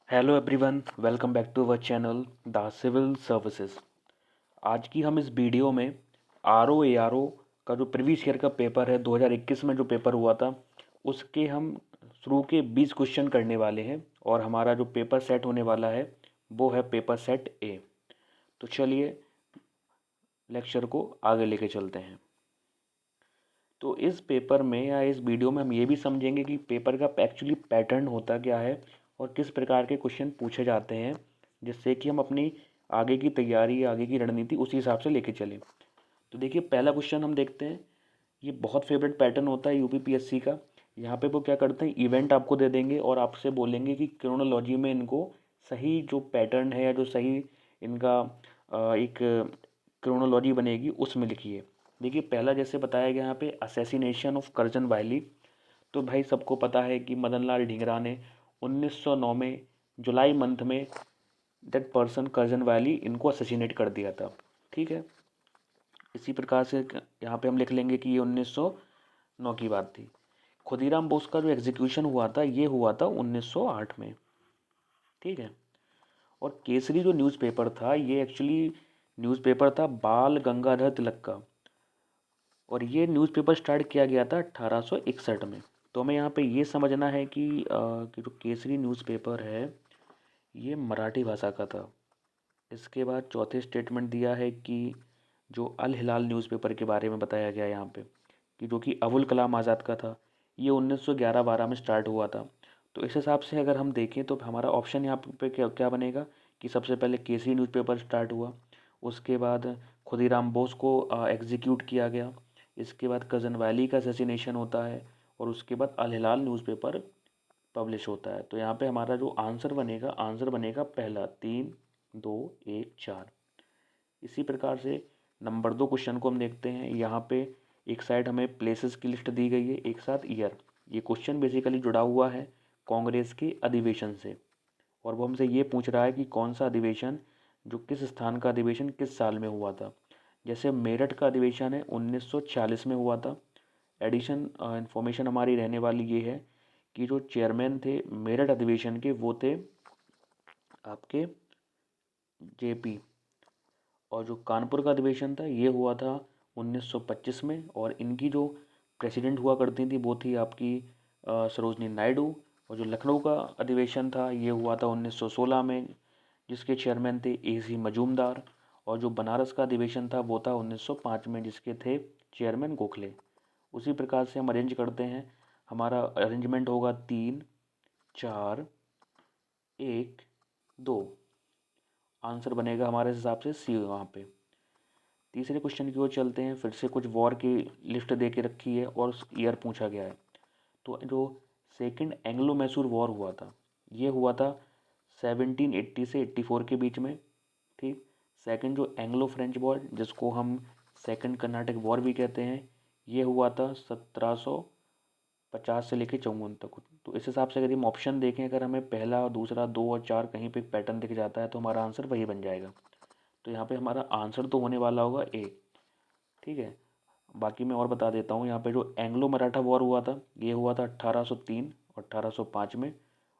Hello everyone, welcome back to our channel the civil services. आज की हम इस वीडियो में आर ओ का जो प्रीवियस ईयर का पेपर है 2021 में जो पेपर हुआ था उसके हम शुरू के 20 क्वेश्चन करने वाले हैं और हमारा जो पेपर सेट होने वाला है वो है पेपर सेट ए। तो चलिए लेक्चर को आगे लेके चलते हैं। तो इस पेपर में या इस वीडियो में हम ये भी समझेंगे कि पेपर का एक्चुअली पैटर्न होता क्या है और किस प्रकार के क्वेश्चन पूछे जाते हैं, जिससे कि हम अपनी आगे की तैयारी आगे की रणनीति उसी हिसाब से लेके चलें। तो देखिए, पहला क्वेश्चन हम देखते हैं। ये बहुत फेवरेट पैटर्न होता है यूपीपीएससी का। यहाँ पे वो क्या करते हैं, इवेंट आपको दे देंगे और आपसे बोलेंगे कि क्रोनोलॉजी में इनको सही जो पैटर्न है या जो सही इनका एक क्रोनोलॉजी बनेगी उसमें लिखिए। देखिए, पहला जैसे बताया गया यहाँ पे असैसिनेशन ऑफ करजन वायली। तो भाई सबको पता है कि मदन लाल ढींगरा ने 1909 में जुलाई मंथ में दैट पर्सन करजन वायली इनको असैसिनेट कर दिया था। ठीक है, इसी प्रकार से यहाँ पे हम लिख लेंगे कि ये 1909 की बात थी। खुदीराम बोस का जो एग्जीक्यूशन हुआ था ये हुआ था 1908 में। ठीक है, और केसरी जो न्यूज़पेपर था ये एक्चुअली न्यूज़पेपर था बाल गंगाधर तिलक का, और ये न्यूज़पेपर स्टार्ट किया गया था 1861 में। तो हमें यहाँ पे ये समझना है कि जो केसरी न्यूज़पेपर है ये मराठी भाषा का था। इसके बाद चौथे स्टेटमेंट दिया है कि जो अल हिलाल न्यूज़पेपर के बारे में बताया गया यहाँ पे कि जो कि अबुल कलाम आज़ाद का था, ये 1911-12 में स्टार्ट हुआ था। तो इस हिसाब से अगर हम देखें तो हमारा ऑप्शन यहाँ पे क्या क्या बनेगा कि सबसे पहले केसरी न्यूज़पेपर स्टार्ट हुआ, उसके बाद खुदीराम बोस को एग्जीक्यूट किया गया, इसके बाद कज़न वैली का असैसिनेशन होता है, और उसके बाद अल हिलाल न्यूज़पेपर पब्लिश होता है। तो यहाँ पे हमारा जो आंसर बनेगा पहला 3, 2, 1, 4। इसी प्रकार से नंबर 2 क्वेश्चन को हम देखते हैं। यहाँ पे एक साइड हमें प्लेसेस की लिस्ट दी गई है, एक साथ ईयर। ये क्वेश्चन बेसिकली जुड़ा हुआ है कांग्रेस के अधिवेशन से, और वो हमसे ये पूछ रहा है कि कौन सा अधिवेशन, जो किस स्थान का अधिवेशन किस साल में हुआ था। जैसे मेरठ का अधिवेशन है 1946 में हुआ था। एडिशन इंफॉर्मेशन हमारी रहने वाली ये है कि जो चेयरमैन थे मेरठ अधिवेशन के वो थे आपके जेपी, और जो कानपुर का अधिवेशन था ये हुआ था 1925 में, और इनकी जो प्रेसिडेंट हुआ करती थी वो थी आपकी सरोजनी नायडू। और जो लखनऊ का अधिवेशन था ये हुआ था 1916 में, जिसके चेयरमैन थे AC मजूमदार। और जो बनारस का अधिवेशन था वो था 1905 में, जिसके थे चेयरमैन गोखले। उसी प्रकार से हम अरेंज करते हैं। हमारा अरेंजमेंट होगा 3, 4, 1, 2। आंसर बनेगा हमारे हिसाब से सी वहाँ पे। तीसरे क्वेश्चन की ओर चलते हैं। फिर से कुछ वॉर की लिस्ट दे के रखी है और ईयर पूछा गया है। तो जो सेकंड एंग्लो मैसूर वॉर हुआ था ये हुआ था 1780 से 84 के बीच में। ठीक। सेकंड जो एंग्लो फ्रेंच वॉर, जिसको हम सेकंड कर्नाटक वॉर भी कहते हैं, ये हुआ था 1750 से लेकर 54 तक। तो इस हिसाब से अगर हम ऑप्शन देखें, अगर हमें पहला, दूसरा, 2 और 4 कहीं पे पैटर्न दिख जाता है तो हमारा आंसर वही बन जाएगा। तो यहाँ पे हमारा आंसर तो होने वाला होगा ए। ठीक है, बाकी मैं और बता देता हूँ। यहाँ पे जो एंग्लो मराठा वॉर हुआ था ये हुआ था 1803 और 1805 में।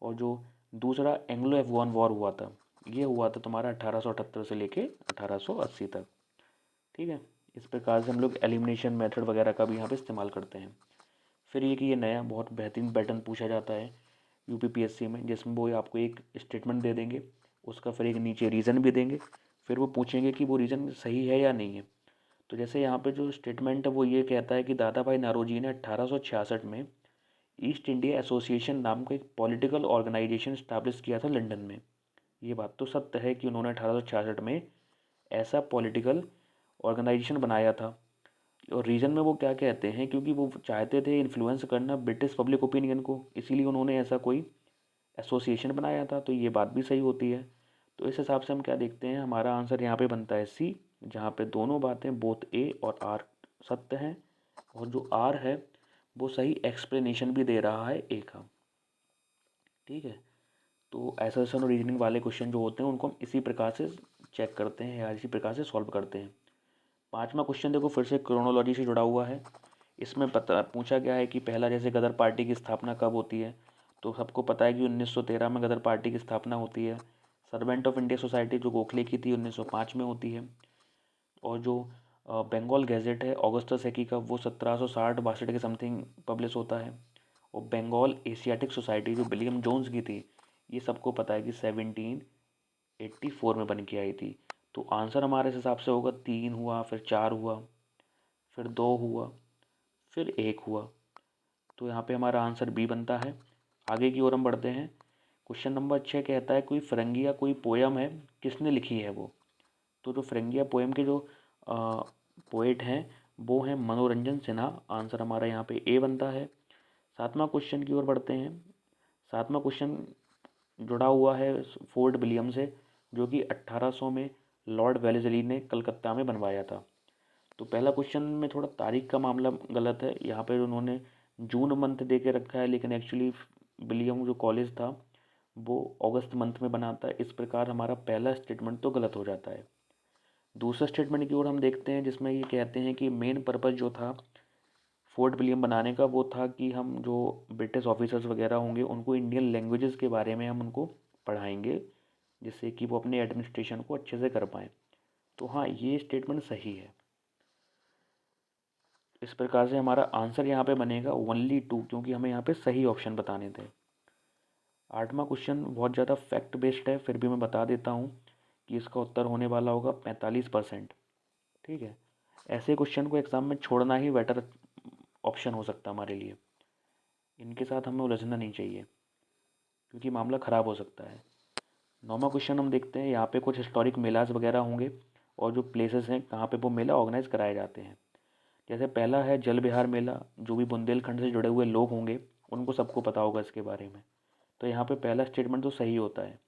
और जो दूसरा एंग्लो अफगान वॉर हुआ था ये हुआ था तुम्हारा 1878 से लेके 1880 तक। ठीक है, इस प्रकार से हम लोग एलिमिनेशन मेथड वगैरह का भी यहाँ पे इस्तेमाल करते हैं। फिर ये नया बहुत बेहतरीन पैटर्न पूछा जाता है यूपीपीएससी में, जिसमें वो आपको एक स्टेटमेंट दे देंगे, उसका फिर एक नीचे रीज़न भी देंगे, फिर वो पूछेंगे कि वो रीज़न सही है या नहीं है। तो जैसे यहाँ पे जो स्टेटमेंट है वो ये कहता है कि दादा भाई नौरोजी ने 1866 में ईस्ट इंडिया एसोसिएशन नाम का एक पॉलिटिकल ऑर्गेनाइजेशन स्टैब्लिश किया था लंदन में। ये बात तो सत्य है कि उन्होंने 1866 में ऐसा पॉलिटिकल ऑर्गेनाइजेशन बनाया था। और रीज़न में वो क्या कहते हैं, क्योंकि वो चाहते थे इन्फ्लुएंस करना ब्रिटिश पब्लिक ओपिनियन को, इसीलिए उन्होंने ऐसा कोई एसोसिएशन बनाया था। तो ये बात भी सही होती है। तो इस हिसाब से हम क्या देखते हैं, हमारा आंसर यहाँ पे बनता है सी, जहाँ पे दोनों बातें बोथ ए और आर सत्य हैं, और जो आर है वो सही एक्सप्लेनेशन भी दे रहा है ए का। ठीक है, तो एसर्शन और रीजनिंग वाले क्वेश्चन जो होते हैं उनको हम इसी प्रकार से चेक करते हैं या इसी प्रकार से सॉल्व करते हैं। पांचवा क्वेश्चन देखो, फिर से क्रोनोलॉजी से जुड़ा हुआ है। इसमें पता पूछा गया है कि पहला जैसे गदर पार्टी की स्थापना कब होती है, तो सबको पता है कि 1913 में गदर पार्टी की स्थापना होती है। सर्वेंट ऑफ इंडिया सोसाइटी जो गोखले की थी 1905 में होती है। और जो बंगाल गैजेट है ऑगस्टस सेकी का, वो 1760-62 के समथिंग पब्लिश होता है। और बंगाल एशियाटिक सोसाइटी जो विलियम जोन्स की थी, ये सबको पता है कि 1784 में बन के आई थी। तो आंसर हमारे इस हिसाब से होगा 3 हुआ, फिर 4 हुआ, फिर 2 हुआ, फिर 1 हुआ। तो यहाँ पे हमारा आंसर बी बनता है। आगे की ओर हम बढ़ते हैं। क्वेश्चन नंबर 6 कहता है कोई फिरंगिया कोई पोयम है, किसने लिखी है वो। तो जो फिरंगिया पोएम के जो पोएट हैं वो हैं मनोरंजन सिन्हा। आंसर हमारा यहाँ पे ए बनता है। 7वां क्वेश्चन की ओर बढ़ते हैं। 7वां क्वेश्चन जुड़ा हुआ है फोर्ट विलियम से, जो कि 1800 में लॉर्ड वेलेस्ली ने कलकत्ता में बनवाया था। तो पहला क्वेश्चन में थोड़ा तारीख का मामला गलत है। यहाँ पे उन्होंने जून मंथ दे के रखा है, लेकिन एक्चुअली विलियम जो कॉलेज था वो अगस्त मंथ में बना था। इस प्रकार हमारा पहला स्टेटमेंट तो गलत हो जाता है। दूसरा स्टेटमेंट की ओर हम देखते हैं, जिसमें ये कहते हैं कि मेन पर्पज़ जो था फोर्ट विलियम बनाने का वो था कि हम जो ब्रिटिश ऑफिसर्स वगैरह होंगे उनको इंडियन लैंग्वेजेस के बारे में हम उनको पढ़ाएंगे, जिससे कि वो अपने एडमिनिस्ट्रेशन को अच्छे से कर पाएँ। तो हाँ, ये स्टेटमेंट सही है। इस प्रकार से हमारा आंसर यहाँ पे बनेगा ओनली 2, क्योंकि हमें यहाँ पे सही ऑप्शन बताने थे। 8वां क्वेश्चन बहुत ज़्यादा फैक्ट बेस्ड है, फिर भी मैं बता देता हूँ कि इसका उत्तर होने वाला होगा 45%। ठीक है, ऐसे क्वेश्चन को एग्ज़ाम में छोड़ना ही बेटर ऑप्शन हो सकता है हमारे लिए। इनके साथ हमें उलझना नहीं चाहिए, क्योंकि मामला ख़राब हो सकता है। 9वां क्वेश्चन हम देखते हैं। यहाँ पे कुछ हिस्टोरिक मेलाज वगैरह होंगे और जो प्लेसेस हैं कहाँ पे वो मेला ऑर्गेनाइज कराए जाते हैं। जैसे पहला है जल विहार मेला, जो भी बुंदेलखंड से जुड़े हुए लोग होंगे उनको सबको पता होगा इसके बारे में। तो यहाँ पे पहला स्टेटमेंट तो सही होता है।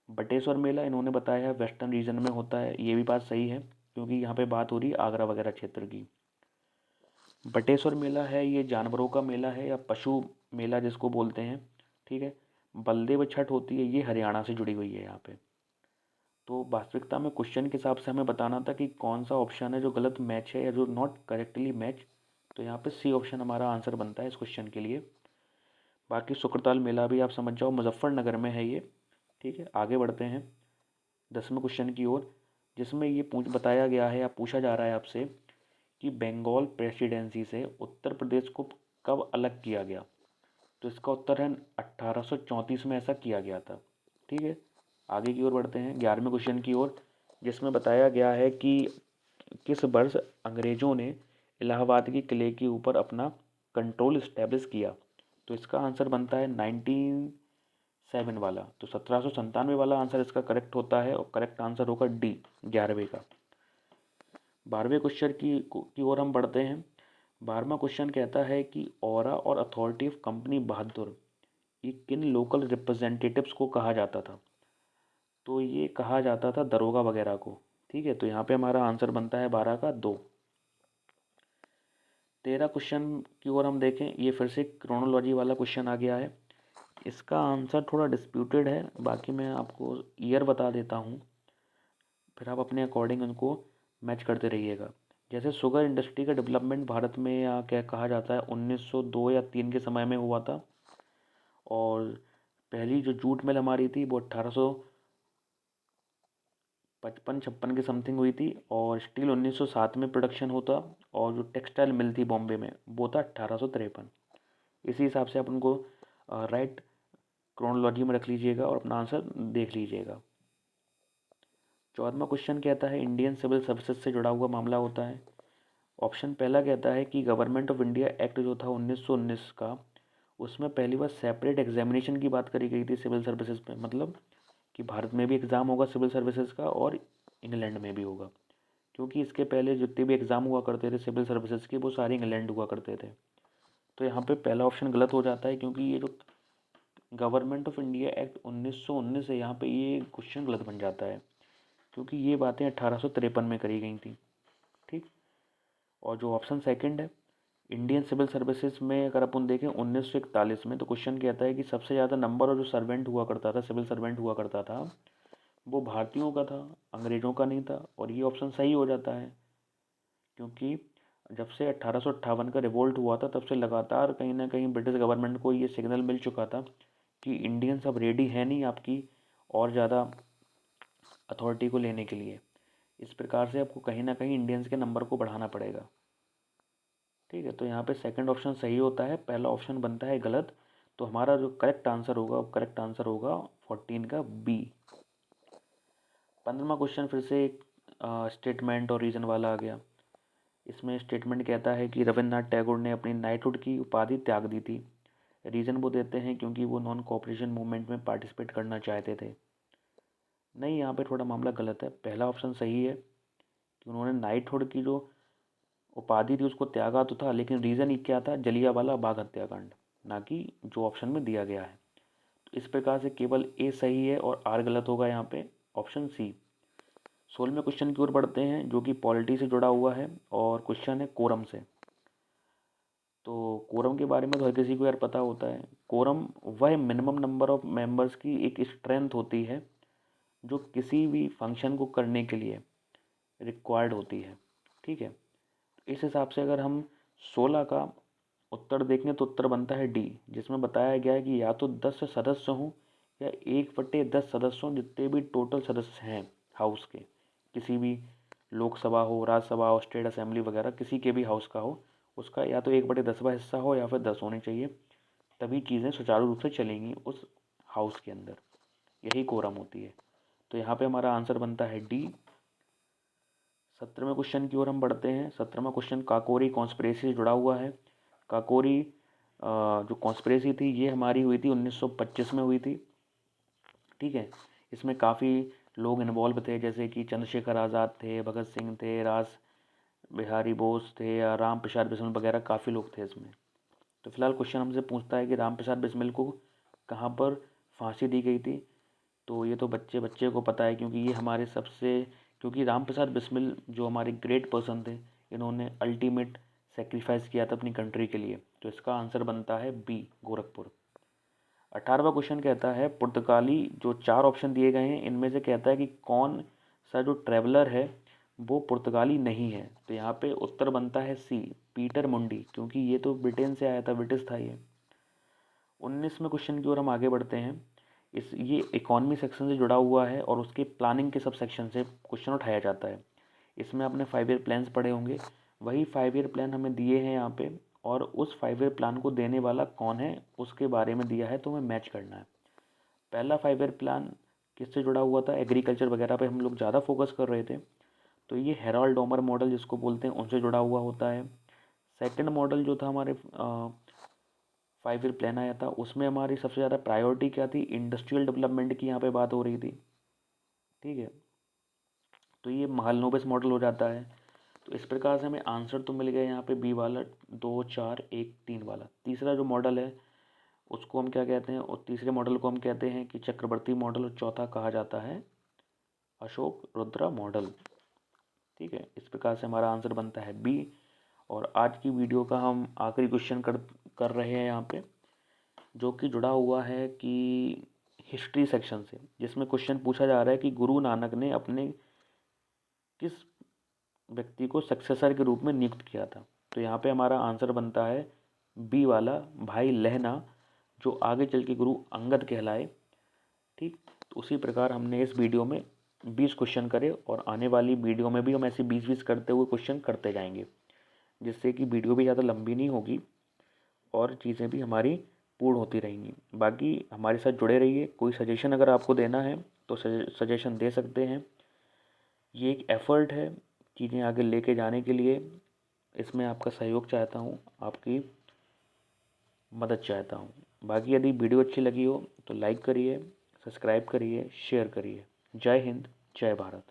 बटेश्वर मेला इन्होंने बताया है वेस्टर्न रीजन में होता है, ये भी बात सही है, क्योंकि यहाँ पे बात हो रही है आगरा वगैरह क्षेत्र की। बटेश्वर मेला है ये जानवरों का मेला है या पशु मेला जिसको बोलते हैं। ठीक है, बलदेव छठ होती है, ये हरियाणा से जुड़ी हुई है यहाँ पे। तो वास्तविकता में क्वेश्चन के हिसाब से हमें बताना था कि कौन सा ऑप्शन है जो गलत मैच है या जो नॉट करेक्टली मैच। तो यहाँ पे सी ऑप्शन हमारा आंसर बनता है इस क्वेश्चन के लिए। बाकी शुक्रताल मेला भी आप समझ जाओ, मुजफ्फरनगर में है ये। ठीक है, आगे बढ़ते हैं 10वें क्वेश्चन की ओर, जिसमें ये बताया गया है या पूछा जा रहा है आपसे कि बंगाल प्रेसिडेंसी से उत्तर प्रदेश को कब अलग किया गया। तो इसका उत्तर है 1834 में ऐसा किया गया था। ठीक है, आगे की ओर बढ़ते हैं 11वें क्वेश्चन की ओर, जिसमें बताया गया है कि किस वर्ष अंग्रेज़ों ने इलाहाबाद के किले के ऊपर अपना कंट्रोल इस्टेब्लिश किया। तो इसका आंसर बनता है 1907 वाला। तो 1797 वाला आंसर इसका करेक्ट होता है, और करेक्ट आंसर होगा डी 11वें का। 12वें क्वेश्चन की ओर हम बढ़ते हैं। 12वां क्वेश्चन कहता है कि औरा और अथॉरिटी ऑफ कंपनी बहादुर ये किन लोकल रिप्रेजेंटेटिव्स को कहा जाता था। तो ये कहा जाता था दरोगा वगैरह को। ठीक है, तो यहाँ पे हमारा आंसर बनता है 12 का 2। 13 क्वेश्चन की ओर हम देखें, ये फिर से क्रोनोलॉजी वाला क्वेश्चन आ गया है। इसका आंसर थोड़ा डिस्प्यूटेड है, बाकी मैं आपको ईयर बता देता हूँ, फिर आप अपने अकॉर्डिंग उनको मैच करते रहिएगा। जैसे शुगर इंडस्ट्री का डेवलपमेंट भारत में या क्या कहा जाता है 1902 या 3 के समय में हुआ था। और पहली जो जूट मिल हमारी थी वो 1855-56 के समथिंग हुई थी। और स्टील 1907 में प्रोडक्शन होता। और जो टेक्सटाइल मिल थी बॉम्बे में वो था 1853। इसी हिसाब से आप उनको राइट क्रोनोलॉजी में रख लीजिएगा और अपना आंसर देख लीजिएगा। 14वां क्वेश्चन कहता है इंडियन सिविल सर्विसेज से जुड़ा हुआ मामला होता है। ऑप्शन पहला कहता है कि गवर्नमेंट ऑफ इंडिया एक्ट जो था 1919 का, उसमें पहली बार सेपरेट एग्जामिनेशन की बात करी गई थी सिविल सर्विसेज में। मतलब कि भारत में भी एग्ज़ाम होगा सिविल सर्विसेज का और इंग्लैंड में भी होगा, क्योंकि इसके पहले जितने भी एग्ज़ाम हुआ करते थे सिविल सर्विसेज के वो सारे इंग्लैंड हुआ करते थे। तो यहाँ पे पहला ऑप्शन गलत हो जाता है, क्योंकि ये जो गवर्नमेंट ऑफ इंडिया एक्ट 1919 है यहाँ पे ये क्वेश्चन गलत बन जाता है, क्योंकि ये बातें 1853 में करी गई थी। ठीक, और जो ऑप्शन सेकंड है इंडियन सिविल सर्विसेज में अगर अपन देखें 1941 में, तो क्वेश्चन कहता है कि सबसे ज़्यादा नंबर और जो सर्वेंट हुआ करता था सिविल सर्वेंट हुआ करता था वो भारतीयों का था, अंग्रेज़ों का नहीं था। और ये ऑप्शन सही हो जाता है, क्योंकि जब से 1858 का रिवोल्ट हुआ था तब से लगातार कहीं ना कहीं ब्रिटिश गवर्नमेंट को ये सिग्नल मिल चुका था कि इंडियंस अब रेडी है नहीं आपकी और ज़्यादा अथॉरिटी को लेने के लिए। इस प्रकार से आपको कहीं ना कहीं इंडियंस के नंबर को बढ़ाना पड़ेगा। ठीक है, तो यहाँ पे सेकंड ऑप्शन सही होता है, पहला ऑप्शन बनता है गलत। तो हमारा जो करेक्ट आंसर होगा वो करेक्ट आंसर होगा 14 का बी। 15वां क्वेश्चन फिर से एक स्टेटमेंट और रीज़न वाला आ गया। इसमें स्टेटमेंट कहता है कि रविन्द्रनाथ टैगोर ने अपनी नाइटहुड की उपाधि त्याग दी थी। रीज़न वो देते हैं क्योंकि वो नॉन कोऑपरेशन मूवमेंट में पार्टिसिपेट करना चाहते थे। नहीं, यहाँ पे थोड़ा मामला गलत है। पहला ऑप्शन सही है कि उन्होंने नाइटहुड की जो उपाधि थी उसको त्यागा तो था, लेकिन रीज़न ही क्या था, जलियांवाला बाग हत्याकांड, ना कि जो ऑप्शन में दिया गया है। तो इस प्रकार से केवल ए सही है और आर गलत होगा यहाँ पे, ऑप्शन सी। 16वें क्वेश्चन की ओर बढ़ते हैं जो कि पॉलिटी से जुड़ा हुआ है और क्वेश्चन है कोरम से। तो कोरम के बारे में तो हर किसी को यार पता होता है। कोरम वह मिनिमम नंबर ऑफ मेंबर्स की एक स्ट्रेंथ होती है जो किसी भी फंक्शन को करने के लिए रिक्वायर्ड होती है। ठीक है, इस हिसाब से अगर हम 16 का उत्तर देखें तो उत्तर बनता है डी, जिसमें बताया गया है कि या तो 10 सदस्य हों या 1/10 सदस्य हों, जितने भी टोटल सदस्य हैं हाउस के, किसी भी लोकसभा हो, राज्यसभा हो, स्टेट असेंबली वगैरह किसी के भी हाउस का हो, उसका या तो 1/10वां हिस्सा हो या फिर 10 होने चाहिए, तभी चीज़ें सुचारू रूप से चलेंगी उस हाउस के अंदर। यही कोरम होती है। तो यहाँ पे हमारा आंसर बनता है डी। 17वें क्वेश्चन की ओर हम बढ़ते हैं। 17वां क्वेश्चन काकोरी कॉन्स्पिरेसी से जुड़ा हुआ है। काकोरी जो कॉन्स्पिरेसी थी ये हमारी हुई थी 1925 में हुई थी। ठीक है, इसमें काफ़ी लोग इन्वॉल्व थे, जैसे कि चंद्रशेखर आज़ाद थे, भगत सिंह थे, रास बिहारी बोस थे या राम प्रसाद बिस्मिल वगैरह काफ़ी लोग थे इसमें। तो फिलहाल क्वेश्चन हमसे पूछता है कि राम प्रसाद बिस्मिल को कहाँ पर फांसी दी गई थी। तो ये तो बच्चे बच्चे को पता है, क्योंकि ये हमारे सबसे, क्योंकि राम प्रसाद बिस्मिल जो हमारे ग्रेट पर्सन थे, इन्होंने अल्टीमेट सेक्रीफाइस किया था अपनी कंट्री के लिए। तो इसका आंसर बनता है बी, गोरखपुर। 18वां क्वेश्चन कहता है पुर्तगाली, जो 4 ऑप्शन दिए गए हैं इनमें से कहता है कि कौन सा जो ट्रैवलर है वो पुर्तगाली नहीं है। तो यहाँ पे उत्तर बनता है सी, पीटर मुंडी, क्योंकि ये तो ब्रिटेन से आया था, ब्रिटिश था ये। 19वें क्वेश्चन की ओर हम आगे बढ़ते हैं। ये इकॉनमी सेक्शन से जुड़ा हुआ है और उसके प्लानिंग के सब सेक्शन से क्वेश्चन उठाया जाता है। इसमें आपने 5 ईयर प्लान्स पढ़े होंगे, वही 5 ईयर प्लान हमें दिए हैं यहाँ पे, और उस 5 ईयर प्लान को देने वाला कौन है उसके बारे में दिया है, तो हमें मैच करना है। पहला 5 ईयर प्लान किससे जुड़ा हुआ था, एग्रीकल्चर वगैरह पे हम लोग ज़्यादा फोकस कर रहे थे, तो ये हेराल्ड डोमर मॉडल जिसको बोलते हैं उनसे जुड़ा हुआ होता है। सेकंड मॉडल जो था हमारे 5 ईयर प्लान आया था, उसमें हमारी सबसे ज़्यादा प्रायोरिटी क्या थी, इंडस्ट्रियल डेवलपमेंट की यहाँ पे बात हो रही थी। ठीक है, तो ये महालनोबिस मॉडल हो जाता है। तो इस प्रकार से हमें आंसर तो मिल गया यहाँ पे बी वाला, 2 4 1 3 वाला। तीसरा जो मॉडल है उसको हम क्या कहते हैं, और तीसरे मॉडल को हम कहते हैं कि चक्रवर्ती मॉडल, और चौथा कहा जाता है अशोक रुद्रा मॉडल। ठीक है, इस प्रकार से हमारा आंसर बनता है बी। और आज की वीडियो का हम आखिरी क्वेश्चन कर रहे हैं यहाँ पे, जो कि जुड़ा हुआ है कि हिस्ट्री सेक्शन से, जिसमें क्वेश्चन पूछा जा रहा है कि गुरु नानक ने अपने किस व्यक्ति को सक्सेसर के रूप में नियुक्त किया था। तो यहाँ पे हमारा आंसर बनता है बी वाला, भाई लहना, जो आगे चल के गुरु अंगद कहलाए। ठीक, तो उसी प्रकार हमने इस वीडियो में 20 क्वेश्चन करे, और आने वाली वीडियो में भी हम ऐसे 20-20 करते हुए क्वेश्चन करते जाएंगे, जिससे कि वीडियो भी ज़्यादा लंबी नहीं होगी और चीज़ें भी हमारी पूर्ण होती रहेंगी। बाकी हमारे साथ जुड़े रहिए। कोई सजेशन अगर आपको देना है तो सजेशन दे सकते हैं। ये एक एफ़र्ट है चीज़ें आगे लेके जाने के लिए। इसमें आपका सहयोग चाहता हूँ, आपकी मदद चाहता हूँ। बाकी यदि वीडियो अच्छी लगी हो तो लाइक करिए, सब्सक्राइब करिए, शेयर करिए। जय हिंद, जय भारत।